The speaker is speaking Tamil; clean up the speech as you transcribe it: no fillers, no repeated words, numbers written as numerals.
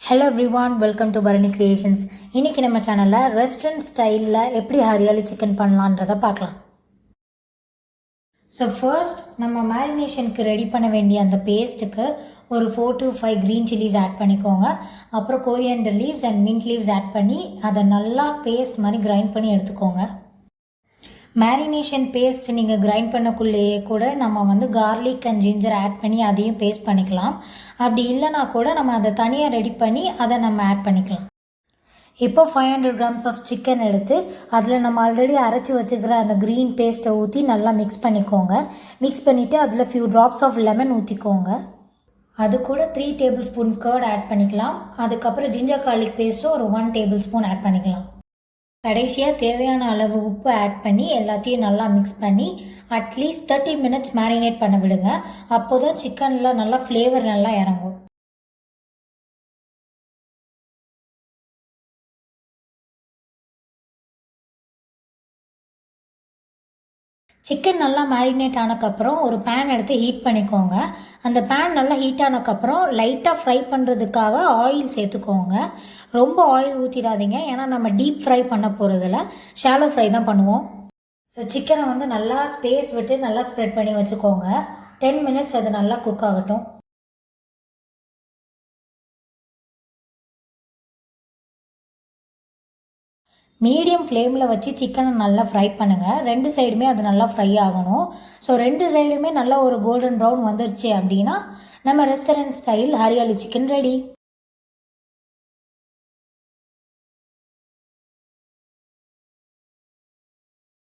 Hello everyone, welcome to Bharani creations. இன்றைக்கி நம்ம சேனலில் ரெஸ்டாரண்ட் ஸ்டைலில் எப்படி ஹரியாலி சிக்கன் பண்ணலான்றதை பார்க்கலாம். ஸோ ஃபர்ஸ்ட் நம்ம மேரினேஷனுக்கு ரெடி பண்ண வேண்டிய அந்த பேஸ்ட்டுக்கு ஒரு 4 to 5 க்ரீன் சில்லிஸ் ஆட் பண்ணிக்கோங்க. அப்புறம் coriander leaves and mint leaves add பண்ணி அதை நல்லா பேஸ்ட் மாதிரி கிரைண்ட் பண்ணி எடுத்துக்கோங்க. மேரினேஷன் பேஸ்ட் நீங்கள் கிரைண்ட் பண்ணக்குள்ளேயே கூட நம்ம கார்லிக் அண்ட் ஜிஞ்சர் ஆட் பண்ணி அதையும் பேஸ்ட் பண்ணிக்கலாம். அப்படி இல்லைனா கூட நம்ம அதை தனியாக ரெடி பண்ணி அதை நம்ம ஆட் பண்ணிக்கலாம். இப்போ 500 grams ஆஃப் சிக்கன் எடுத்து அதில் நம்ம ஆல்ரெடி அரைச்சி வச்சுக்கிற அந்த க்ரீன் பேஸ்ட்டை ஊற்றி நல்லா மிக்ஸ் பண்ணிக்கோங்க. மிக்ஸ் பண்ணிவிட்டு அதில் ஃபியூ ட்ராப்ஸ் ஆஃப் லெமன் ஊற்றிக்கோங்க. அது கூட 3 tablespoon கர்ட் ஆட் பண்ணிக்கலாம். அதுக்கப்புறம் ஜிஞ்சர் கார்லிக் பேஸ்ட்டும் ஒரு 1 tablespoon ஆட் பண்ணிக்கலாம். கடைசியாக தேவையான அளவு உப்பு ஆட் பண்ணி எல்லாத்தையும் நல்லா மிக்ஸ் பண்ணி அட்லீஸ்ட் 30 minutes மேரினேட் பண்ண விடுங்க. அப்போ தான் சிக்கனில் நல்லா ஃப்ளேவர் நல்லா இறங்கும். சிக்கன் நல்லா மேரினேட் ஆனதுக்கப்புறம் ஒரு பேன் எடுத்து ஹீட் பண்ணிக்கோங்க. அந்த பேன் நல்லா ஹீட் ஆனதுக்கப்புறம் லைட்டாக ஃப்ரை பண்ணுறதுக்காக ஆயில் சேர்த்துக்கோங்க. ரொம்ப ஆயில் ஊற்றிடாதீங்க, ஏன்னா நம்ம டீப் ஃப்ரை பண்ண போகிறதில்ல, ஷாலோ ஃப்ரை தான் பண்ணுவோம். ஸோ சிக்கனை நல்லா ஸ்பேஸ் விட்டு நல்லா ஸ்ப்ரெட் பண்ணி வச்சுக்கோங்க. 10 minutes அது நல்லா குக் ஆகட்டும். மீடியம் ஃப்ளேமில் வச்சு சிக்கனை நல்லா ஃப்ரை பண்ணுங்கள். 2 சைடுமே அது நல்லா ஃப்ரை ஆகணும். ஸோ 2 சைடுமே நல்லா ஒரு கோல்டன் ப்ரௌன் வந்துருச்சு அப்படின்னா நம்ம restaurant style hariyali chicken ready.